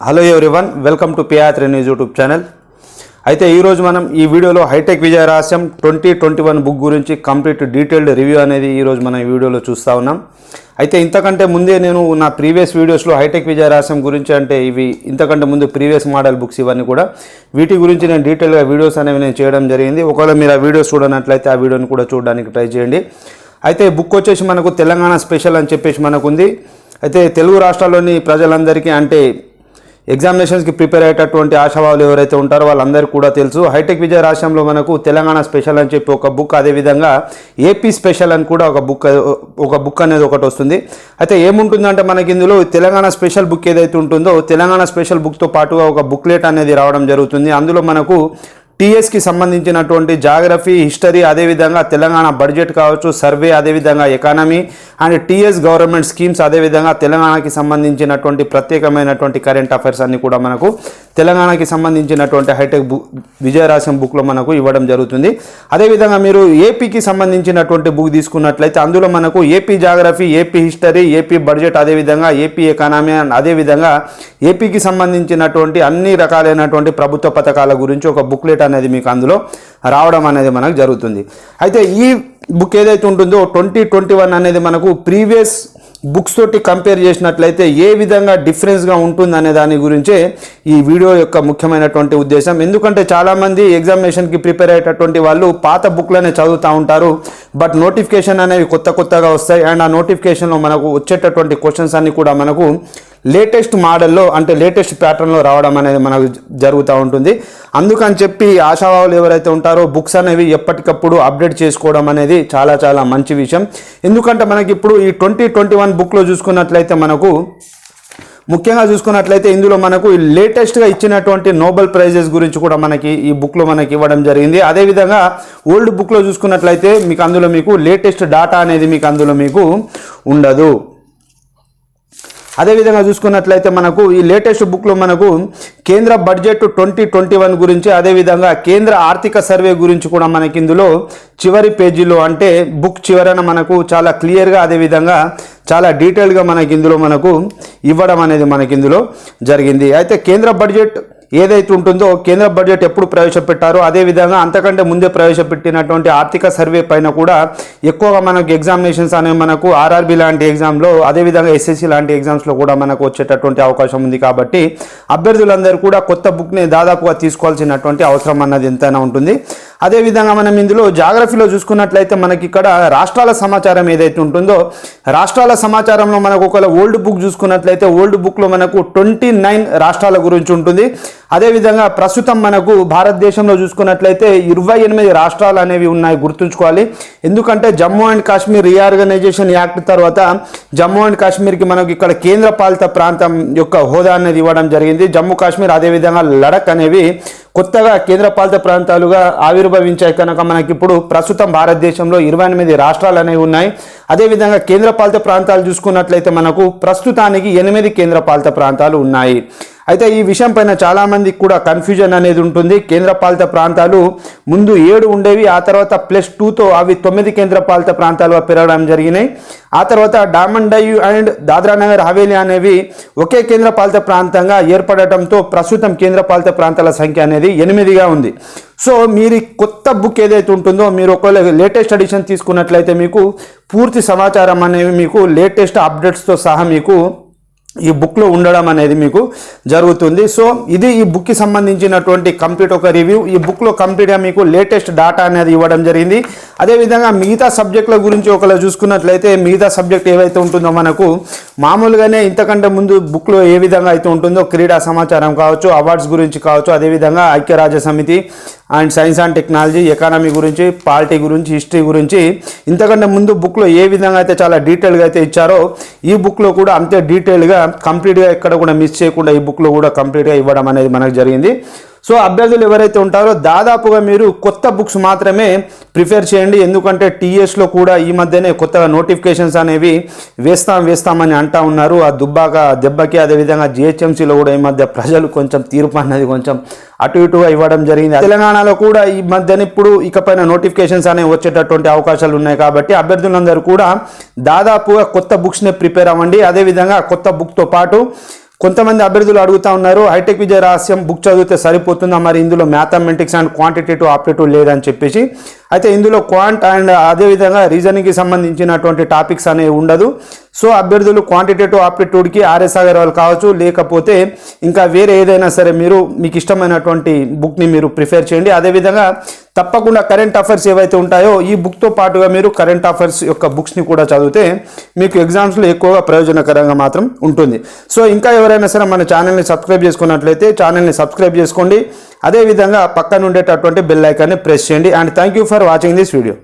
Hello everyone, welcome to పియాత్రి news YouTube channel. అయితే ఈరోజు మనం ఈ వీడియోలో హైటెక్ విజయ రహస్యం 2021 బుక్ గురించి కంప్లీట్ డీటెయిల్డ్ రివ్యూ అనేది ఈరోజు మనం ఈ వీడియోలో చూస్తూ ఉన్నాం. అయితే ఇంతకంటే ముందే నేను నా ప్రీవియస్ వీడియోస్లో హైటెక్ విజయ రహస్యం గురించి అంటే ఇవి ఇంతకంటే ముందు ప్రీవియస్ మోడల్ బుక్స్ ఇవన్నీ కూడా వీటి గురించి నేను డీటెయిల్గా వీడియోస్ అనేవి నేను చేయడం జరిగింది. ఒకవేళ మీరు ఆ వీడియోస్ చూడనట్లయితే ఆ వీడియోని కూడా చూడడానికి ట్రై చేయండి. అయితే బుక్ వచ్చేసి మనకు తెలంగాణ స్పెషల్ అని చెప్పేసి మనకుంది. అయితే తెలుగు రాష్ట్రాల్లోని ప్రజలందరికీ అంటే ఎగ్జామినేషన్స్కి ప్రిపేర్ అయ్యేటటువంటి ఆశావాదులు ఎవరైతే ఉంటారో వాళ్ళందరికీ కూడా తెలుసు. హైటెక్ విజయ రాష్ట్రంలో మనకు తెలంగాణ స్పెషల్ అని చెప్పి ఒక బుక్, అదేవిధంగా ఏపీ స్పెషల్ అని కూడా ఒక బుక్ అనేది ఒకటి వస్తుంది. అయితే ఏముంటుందంటే మనకి ఇందులో తెలంగాణ స్పెషల్ బుక్ ఏదైతే ఉంటుందో తెలంగాణ స్పెషల్ బుక్తో పాటుగా ఒక బుక్లెట్ అనేది రావడం జరుగుతుంది. అందులో మనకు టీఎస్కి సంబంధించినటువంటి జాగ్రఫీ, హిస్టరీ, అదేవిధంగా తెలంగాణ బడ్జెట్ కావచ్చు, సర్వే, అదేవిధంగా economy and TS government schemes, అదేవిధంగా తెలంగాణకి సంబంధించినటువంటి ప్రత్యేకమైనటువంటి కరెంట్ అఫైర్స్ అన్ని కూడా మనకు తెలంగాణకి సంబంధించినటువంటి హైటెక్ విజయ రహస్యం బుక్లో మనకు ఇవ్వడం జరుగుతుంది. అదేవిధంగా మీరు ఏపీకి సంబంధించినటువంటి బుక్ తీసుకున్నట్లయితే అందులో మనకు AP geography, AP history, AP budget, అదేవిధంగా ఏపీ ఎకానమీ అండ్ అదేవిధంగా ఏపీకి సంబంధించినటువంటి అన్ని రకాలైనటువంటి ప్రభుత్వ పథకాల గురించి ఒక బుక్లెట్ అనేది మీకు అందులో రావడం అనేది మనకు జరుగుతుంది. అయితే ఈ బుక్ ఏదైతే ఉంటుందో 2021 అనేది మనకు ప్రీవియస్ బుక్స్ తోటి కంపేర్ చేసినట్లయితే ఏ విధంగా డిఫరెన్స్గా ఉంటుంది అనే దాని గురించే ఈ వీడియో యొక్క ముఖ్యమైనటువంటి ఉద్దేశం. ఎందుకంటే చాలామంది ఎగ్జామినేషన్కి ప్రిపేర్ అయ్యేటటువంటి వాళ్ళు పాత బుక్లనే చదువుతూ ఉంటారు. బట్ నోటిఫికేషన్ అనేవి కొత్తగా వస్తాయి. అండ్ ఆ నోటిఫికేషన్లో మనకు వచ్చేటటువంటి క్వశ్చన్స్ అన్ని కూడా మనకు లేటెస్ట్ మోడల్లో అంటే లేటెస్ట్ ప్యాటర్న్లో రావడం అనేది మనకు జరుగుతూ ఉంటుంది. అందుకని చెప్పి ఆశావాదులు ఎవరైతే ఉంటారో బుక్స్ అనేవి ఎప్పటికప్పుడు అప్డేట్ చేసుకోవడం అనేది చాలా మంచి విషయం. ఎందుకంటే మనకి ఇప్పుడు ఈ 2021 బుక్లో చూసుకున్నట్లయితే మనకు ముఖ్యంగా చూసుకున్నట్లయితే ఇందులో మనకు లేటెస్ట్గా ఇచ్చినటువంటి నోబెల్ ప్రైజెస్ గురించి కూడా మనకి ఈ బుక్లో మనకి ఇవ్వడం జరిగింది. అదేవిధంగా ఓల్డ్ బుక్లో చూసుకున్నట్లయితే మీకు అందులో మీకు లేటెస్ట్ డాటా అనేది మీకు అందులో మీకు ఉండదు. అదేవిధంగా చూసుకున్నట్లయితే మనకు ఈ లేటెస్ట్ బుక్లో మనకు కేంద్ర బడ్జెట్ 2021 గురించి, అదేవిధంగా కేంద్ర ఆర్థిక సర్వే గురించి కూడా మనకి ఇందులో చివరి పేజీలో అంటే బుక్ చివరన మనకు చాలా క్లియర్గా అదేవిధంగా చాలా డీటెయిల్గా మనకి ఇందులో మనకు ఇవ్వడం అనేది మనకి ఇందులో జరిగింది. అయితే కేంద్ర బడ్జెట్ ఏదైతే ఉంటుందో కేంద్ర బడ్జెట్ ఎప్పుడు ప్రవేశపెట్టారో అదేవిధంగా అంతకంటే ముందే ప్రవేశపెట్టినటువంటి ఆర్థిక సర్వే పైన కూడా ఎక్కువగా మనకు ఎగ్జామినేషన్స్ అనేవి మనకు ఆర్ఆర్బి లాంటి ఎగ్జామ్లో అదేవిధంగా ఎస్ఎస్సి లాంటి ఎగ్జామ్స్లో కూడా మనకు వచ్చేటటువంటి అవకాశం ఉంది. కాబట్టి అభ్యర్థులందరూ కూడా కొత్త బుక్ని దాదాపుగా తీసుకోవాల్సినటువంటి అవసరం అన్నది ఎంతైనా ఉంటుంది. అదేవిధంగా మనం ఇందులో జాగ్రఫీలో చూసుకున్నట్లయితే మనకి ఇక్కడ రాష్ట్రాల సమాచారం ఏదైతే ఉంటుందో రాష్ట్రాల సమాచారంలో మనకు ఒక ఓల్డ్ బుక్ చూసుకున్నట్లయితే ఓల్డ్ బుక్లో మనకు 29 రాష్ట్రాల గురించి ఉంటుంది. అదేవిధంగా ప్రస్తుతం మనకు భారతదేశంలో చూసుకున్నట్లయితే 28 రాష్ట్రాలు అనేవి ఉన్నాయి, గుర్తుంచుకోవాలి. ఎందుకంటే Jammu and Kashmir reorganisation act తర్వాత జమ్మూ అండ్ కాశ్మీర్కి మనకు ఇక్కడ కేంద్ర పాలిత ప్రాంతం యొక్క హోదా అనేది ఇవ్వడం జరిగింది. జమ్మూ కాశ్మీర్ అదేవిధంగా లడక్ అనేవి కొత్తగా కేంద్ర పాలిత ప్రాంతాలుగా ఆవిర్భవించాయి కనుక మనకి ఇప్పుడు ప్రస్తుతం భారతదేశంలో 28 రాష్ట్రాలు అనేవి ఉన్నాయి. అదేవిధంగా కేంద్ర పాలిత ప్రాంతాలు చూసుకున్నట్లయితే మనకు ప్రస్తుతానికి 8 కేంద్ర పాలిత ప్రాంతాలు ఉన్నాయి. అయితే ఈ విషయం పైన చాలామందికి కూడా కన్ఫ్యూజన్ అనేది ఉంటుంది. కేంద్ర పాలిత ప్రాంతాలు ముందు 7 ఉండేవి, ఆ తర్వాత +2తో అవి 9 కేంద్ర పాలిత ప్రాంతాలుగా పెరగడం జరిగినాయి. ఆ తర్వాత డామన్ డయ్యూ అండ్ దాద్రా నగర్ హవేలీ అనేవి ఒకే కేంద్ర పాలిత ప్రాంతంగా ఏర్పడటంతో ప్రస్తుతం కేంద్ర పాలిత ప్రాంతాల సంఖ్య అనేది 8గా ఉంది. సో మీరు కొత్త బుక్ ఏదైతే ఉంటుందో మీరు ఒకవేళ లేటెస్ట్ ఎడిషన్ తీసుకున్నట్లయితే మీకు పూర్తి సమాచారం అనేవి మీకు లేటెస్ట్ అప్డేట్స్తో సహా మీకు ఈ బుక్లో ఉండడం అనేది మీకు జరుగుతుంది. సో ఇది ఈ బుక్కి సంబంధించినటువంటి కంప్లీట్ ఒక రివ్యూ. ఈ బుక్లో కంప్లీట్గా మీకు లేటెస్ట్ డాటా అనేది ఇవ్వడం జరిగింది. అదేవిధంగా మిగతా సబ్జెక్టుల గురించి ఒకవేళ చూసుకున్నట్లయితే మిగతా సబ్జెక్ట్ ఏవైతే ఉంటుందో మనకు మామూలుగానే ఇంతకంటే ముందు బుక్లో ఏ విధంగా అయితే ఉంటుందో క్రీడా సమాచారం కావచ్చు, అవార్డ్స్ గురించి కావచ్చు, అదేవిధంగా ఐక్యరాజ్య సమితి and science and technology, economy గురించి, పాలిటీ గురించి, హిస్టరీ గురించి ఇంతకంటే ముందు బుక్లో ఏ విధంగా అయితే చాలా డీటెయిల్గా అయితే ఇచ్చారో ఈ బుక్లో కూడా అంతే డీటెయిల్గా కంప్లీట్గా ఎక్కడ కూడా మిస్ చేయకుండా ఈ బుక్లో కూడా కంప్లీట్గా ఇవ్వడం అనేది మనకు జరిగింది. సో అభ్యర్థులు ఎవరైతే ఉంటారో దాదాపుగా మీరు కొత్త బుక్స్ మాత్రమే ప్రిఫర్ చేయండి. ఎందుకంటే టీఎస్లో కూడా ఈ మధ్యనే కొత్తగా నోటిఫికేషన్స్ అనేవి వేస్తామని అంటూ ఉన్నారు. ఆ దెబ్బకి అదేవిధంగా జిహెచ్ఎంసీలో కూడా ఈ మధ్య ప్రజలు కొంచెం తీర్పు అన్నది కొంచెం అటు ఇటుగా ఇవ్వడం జరిగింది. తెలంగాణలో కూడా ఈ మధ్యన ఇప్పుడు ఇకపైన నోటిఫికేషన్స్ అనేవి వచ్చేటటువంటి అవకాశాలు ఉన్నాయి. కాబట్టి అభ్యర్థులందరూ కూడా దాదాపుగా కొత్త బుక్స్ని ప్రిపేర్ అవ్వండి. అదేవిధంగా కొత్త బుక్తో పాటు కొంతమంది అభ్యర్థులు అడుగుతా ఉన్నారు, హైటెక్ విజయ రహస్యం బుక్ చదివితే సరిపోతుందా, మరి ఇందులో మ్యాథమెటిక్స్ అండ్ క్వాంటిటేటివ్ ఆప్టిట్యూడ్ లేదని చెప్పేసి. అయితే ఇందులో క్వాంట్ అండ్ అదేవిధంగా రీజనింగ్కి సంబంధించినటువంటి టాపిక్స్ అనేవి ఉండదు. సో అభ్యర్థులు క్వాంటిటేటివ్ ఆప్టిట్యూడ్కి ఆర్ఎస్ అగర్వాల్ కావచ్చు, లేకపోతే ఇంకా వేరే ఏదైనా సరే మీకు ఇష్టమైనటువంటి బుక్ని మీరు ప్రిఫర్ చేయండి. అదేవిధంగా తప్పకుండా కరెంట్ అఫైర్స్ ఏవైతే ఉంటాయో ఈ బుక్తో పాటుగా మీరు కరెంట్ అఫైర్స్ యొక్క బుక్స్ని కూడా చదివితే మీకు ఎగ్జామ్స్లో ఎక్కువగా ప్రయోజనకరంగా మాత్రం ఉంటుంది. సో ఇంకా ఎవరైనా సరే మన ఛానల్ని సబ్స్క్రైబ్ చేసుకున్నట్లయితే ఛానల్ని సబ్స్క్రైబ్ చేసుకోండి. అదేవిధంగా పక్కన ఉండేటటువంటి బెల్ ఐకాన్ని ప్రెస్ చేయండి. And thank you for watching this video.